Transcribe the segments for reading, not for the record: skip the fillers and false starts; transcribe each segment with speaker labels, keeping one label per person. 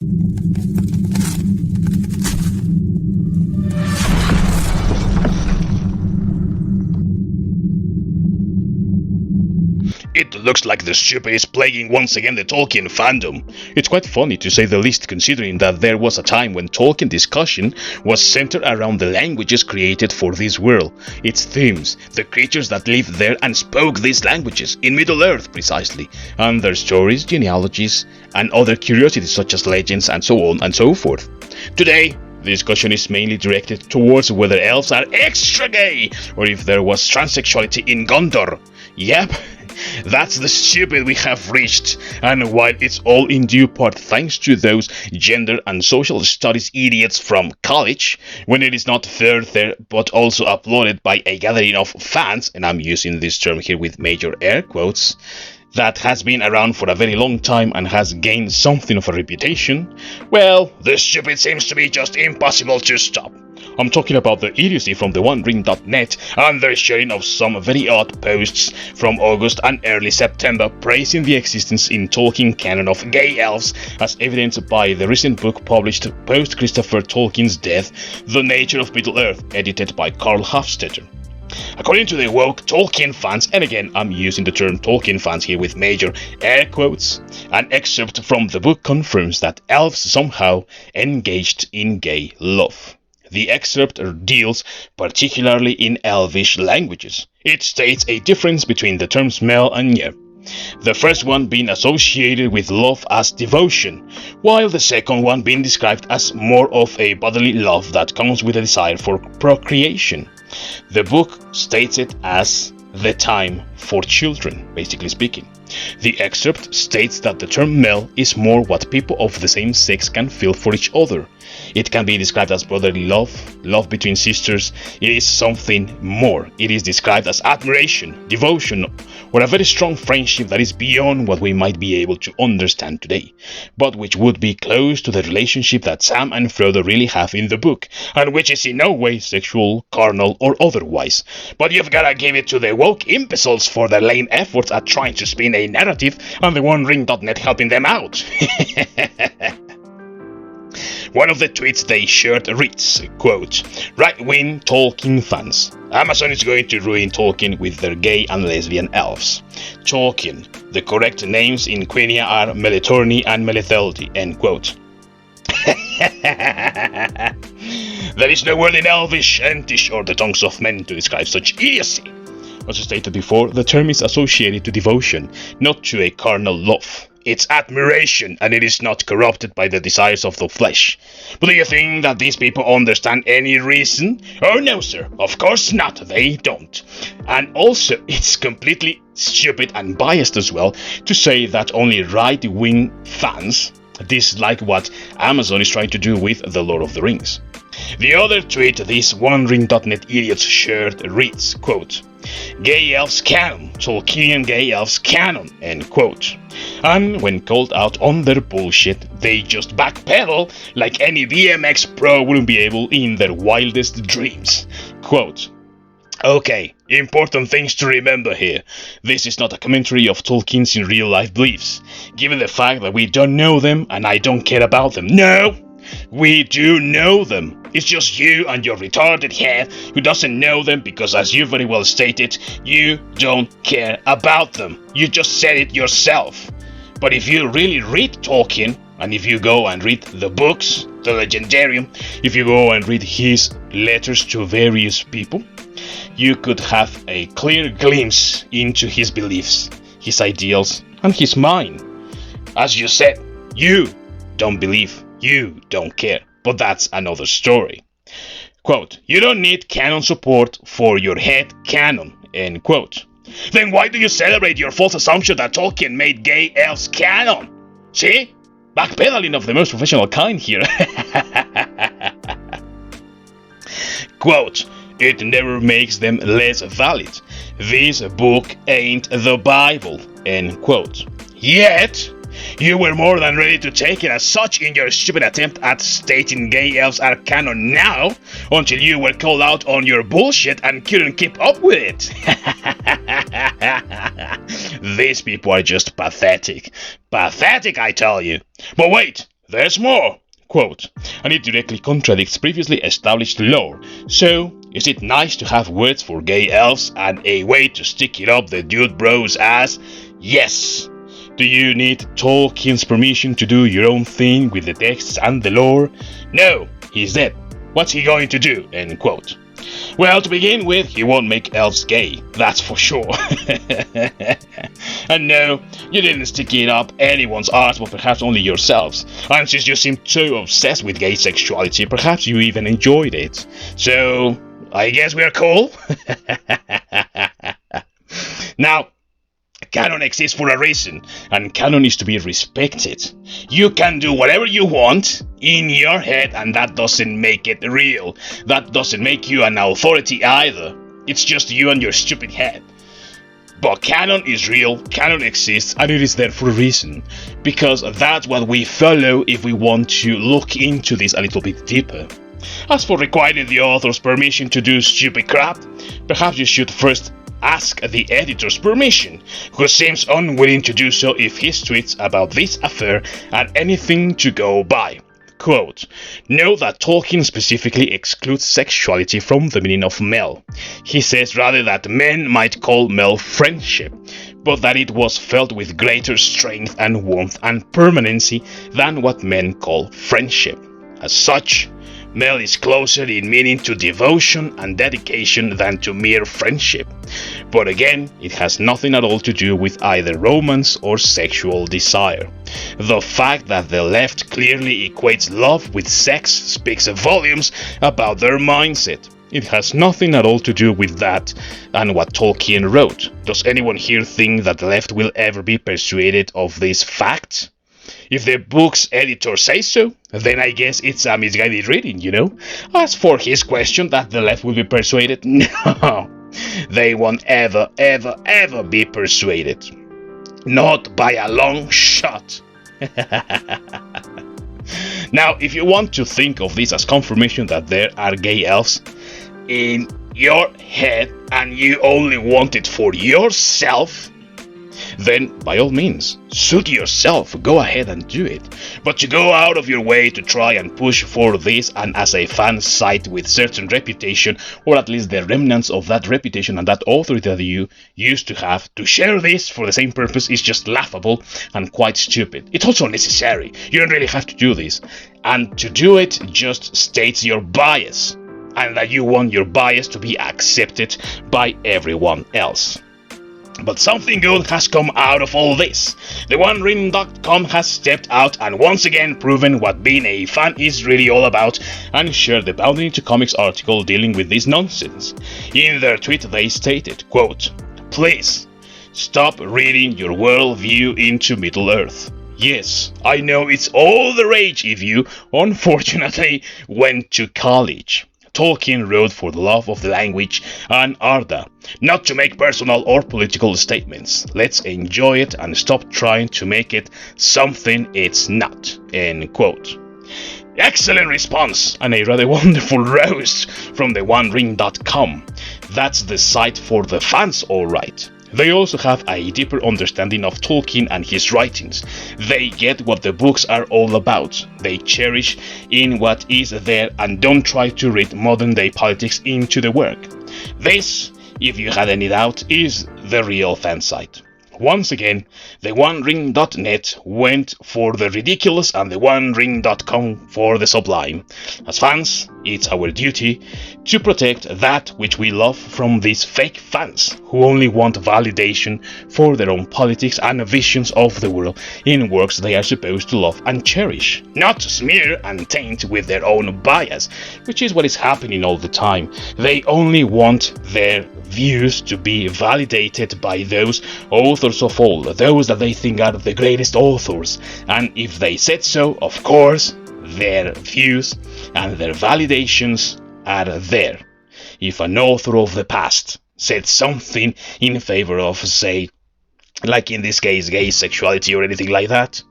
Speaker 1: It looks like the stupid is plaguing once again the Tolkien fandom. It's quite funny to say the least, considering that there was a time when Tolkien discussion was centered around the languages created for this world, its themes, the creatures that lived there and spoke these languages, in Middle-earth precisely, and their stories, genealogies, and other curiosities such as legends and so on and so forth. Today, the discussion is mainly directed towards whether elves are extra gay, or if there was transsexuality in Gondor. Yep, that's the stupid we have reached, and while it's all in due part thanks to those gender and social studies idiots from college, when it is not fair there but also applauded by a gathering of fans, and I'm using this term here with major air quotes, that has been around for a very long time and has gained something of a reputation, well, the stupid seems to be just impossible to stop. I'm talking about the idiocy from the Onering.net and their sharing of some very odd posts from August and early September praising the existence in Tolkien canon of gay elves, as evidenced by the recent book published post Christopher Tolkien's death, The Nature of Middle-earth, edited by Karl Hofstetter. According to the woke Tolkien fans, and again I'm using the term Tolkien fans here with major air quotes, an excerpt from the book confirms that elves somehow engaged in gay love. The excerpt deals particularly in Elvish languages. It states a difference between the terms mel and nyer, the first one being associated with love as devotion, while the second one being described as more of a bodily love that comes with a desire for procreation. The book states it as the time for children, basically speaking. The excerpt states that the term mel is more what people of the same sex can feel for each other. It can be described as brotherly love, love between sisters. It is something more. It is described as admiration, devotion, or a very strong friendship that is beyond what we might be able to understand today, but which would be close to the relationship that Sam and Frodo really have in the book, and which is in no way sexual, carnal, or otherwise. But you've gotta give it to the woke imbeciles for their lame efforts at trying to spin a narrative, and the Onering.net helping them out. One of the tweets they shared reads, quote, "Right-wing Tolkien fans. Amazon is going to ruin Tolkien with their gay and lesbian elves. Tolkien. The correct names in Quenya are Melitorni and Melitheldi." End quote. There is no word in Elvish, Entish, or the tongues of men to describe such idiocy. As stated before, the term is associated to devotion, not to a carnal love. It's admiration, and it is not corrupted by the desires of the flesh. But do you think that these people understand any reason? Oh no, sir, of course not, they don't. And also, it's completely stupid and biased as well to say that only right-wing fans dislike what Amazon is trying to do with The Lord of the Rings. The other tweet these Onering.net idiots shared reads, quote, "Gay Elves Canon, Tolkienian Gay Elves Canon," end quote. And when called out on their bullshit, they just backpedal like any BMX pro wouldn't be able in their wildest dreams. Quote, "Okay, important things to remember here. This is not a commentary of Tolkien's in real life beliefs, given the fact that we don't know them and I don't care about them. No! We do know them. It's just you and your retarded head who doesn't know them because, as you very well stated, you don't care about them. You just said it yourself. But if you really read Tolkien, and if you go and read the books, the Legendarium, if you go and read his letters to various people, you could have a clear glimpse into his beliefs, his ideals, and his mind. As you said, you don't believe. You don't care, but that's another story. Quote, "You don't need canon support for your head canon," end quote. Then why do you celebrate your false assumption that Tolkien made gay elves canon? See? Backpedaling of the most professional kind here. Quote, "It never makes them less valid. This book ain't the Bible," end quote. Yet, you were more than ready to take it as such in your stupid attempt at stating gay elves are canon now, until you were called out on your bullshit and couldn't keep up with it. These people are just pathetic. Pathetic, I tell you. But wait, There's more. Quote, and it directly contradicts previously established lore. So, is it nice to have words for gay elves and a way to stick it up the dude bro's ass? Yes. Do you need Tolkien's permission to do your own thing with the texts and the lore? No, he's dead. What's he going to do? End quote. Well, to begin with, he won't make elves gay, that's for sure. And no, you didn't stick it up anyone's arse, but perhaps only yourselves. And since you seem so obsessed with gay sexuality, perhaps you even enjoyed it. So, I guess we're cool? Now, canon exists for a reason, and canon is to be respected. You can do whatever you want in your head, and that doesn't make it real. That doesn't make you an authority either. It's just you and your stupid head. But canon is real, canon exists, and it is there for a reason. Because that's what we follow if we want to look into this a little bit deeper. As for requiring the author's permission to do stupid crap, perhaps you should first ask the editor's permission, who seems unwilling to do so if his tweets about this affair are anything to go by. Quote, know that Tolkien specifically excludes sexuality from the meaning of mel. He says rather that men might call mel friendship, but that it was felt with greater strength and warmth and permanency than what men call friendship. As such, mel is closer in meaning to devotion and dedication than to mere friendship. But again, it has nothing at all to do with either romance or sexual desire. The fact that the left clearly equates love with sex speaks volumes about their mindset. It has nothing at all to do with that and what Tolkien wrote. Does anyone here think that the left will ever be persuaded of this fact? If the book's editor says so, then I guess it's a misguided reading, you know? As for his question that the left will be persuaded, no, they won't ever be persuaded. Not by a long shot. Now, if you want to think of this as confirmation that there are gay elves in your head and you only want it for yourself, then by all means, suit yourself, go ahead and do it. But to go out of your way to try and push for this, and as a fan site with certain reputation, or at least the remnants of that reputation and that authority that you used to have, to share this for the same purpose is just laughable and quite stupid. It's also unnecessary. You don't really have to do this. And to do it just states your bias, and that you want your bias to be accepted by everyone else. But something good has come out of all this. The Onering.com has stepped out and once again proven what being a fan is really all about, and shared the Bounding Into Comics article dealing with this nonsense. In their tweet they stated, quote, please, stop reading your worldview into Middle-earth. Yes, I know it's all the rage if you, unfortunately, went to college. Tolkien wrote for the love of the language and Arda, not to make personal or political statements. Let's enjoy it and stop trying to make it something it's not. End quote. Excellent response and a rather wonderful roast from the onering.com. That's the site for the fans, alright. They also have a deeper understanding of Tolkien and his writings. They get what the books are all about. They cherish in what is there and don't try to read modern day politics into the work. This, if you had any doubt, is the real fan site. Once again, the onering.net went for the ridiculous and the onering.com for the sublime. As fans, it's our duty to protect that which we love from these fake fans who only want validation for their own politics and visions of the world in works they are supposed to love and cherish, not smear and taint with their own bias, which is what is happening all the time. They only want their views to be validated by those authors of old, those that they think are the greatest authors, and if they said so, of course, their views and their validations are there. If an author of the past said something in favor of, say, like in this case, gay sexuality or anything like that,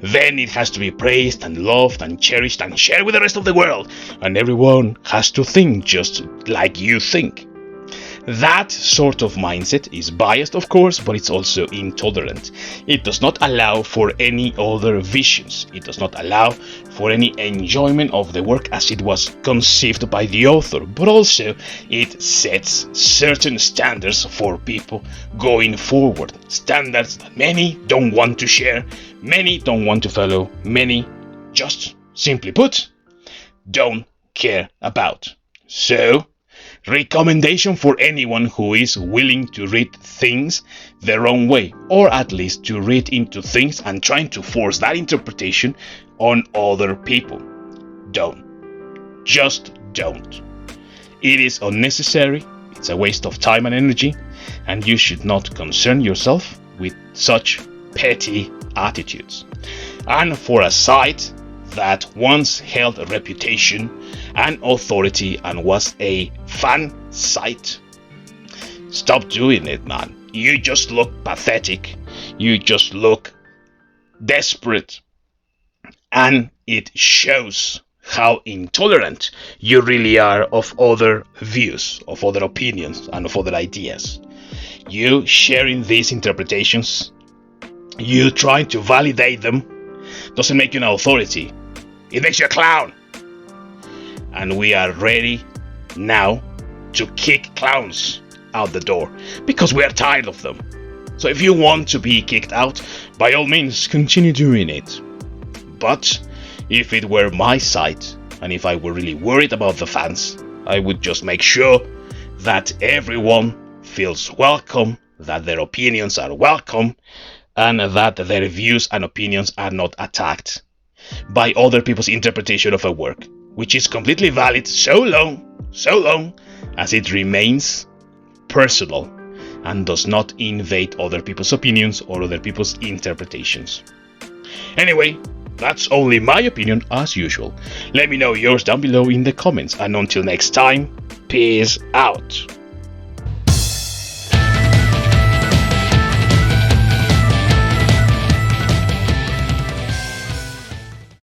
Speaker 1: then it has to be praised and loved and cherished and shared with the rest of the world, and everyone has to think just like you think. That sort of mindset is biased, of course, but it's also intolerant. It does not allow for any other visions. It does not allow for any enjoyment of the work as it was conceived by the author, but also it sets certain standards for people going forward. Standards that many don't want to share, many don't want to follow, many, just simply put, don't care about. So, recommendation for anyone who is willing to read things the wrong way, or at least to read into things and trying to force that interpretation on other people. Don't. Just don't. It is unnecessary, it's a waste of time and energy, and you should not concern yourself with such petty attitudes. And for a site that once held a reputation and authority and was a fan site, stop doing it, man. You just look pathetic, you just look desperate, and it shows how intolerant you really are of other views, of other opinions, and of other ideas. You sharing these interpretations, you trying to validate them, doesn't make you an authority. It makes you a clown. And we are ready now to kick clowns out the door because we are tired of them. So if you want to be kicked out, by all means continue doing it. But if it were my site, and if I were really worried about the fans, I would just make sure that everyone feels welcome, that their opinions are welcome, and that their views and opinions are not attacked by other people's interpretation of a work, which is completely valid so long as it remains personal and does not invade other people's opinions or other people's interpretations. Anyway, that's only my opinion as usual. Let me know yours down below in the comments, and until next time, peace out.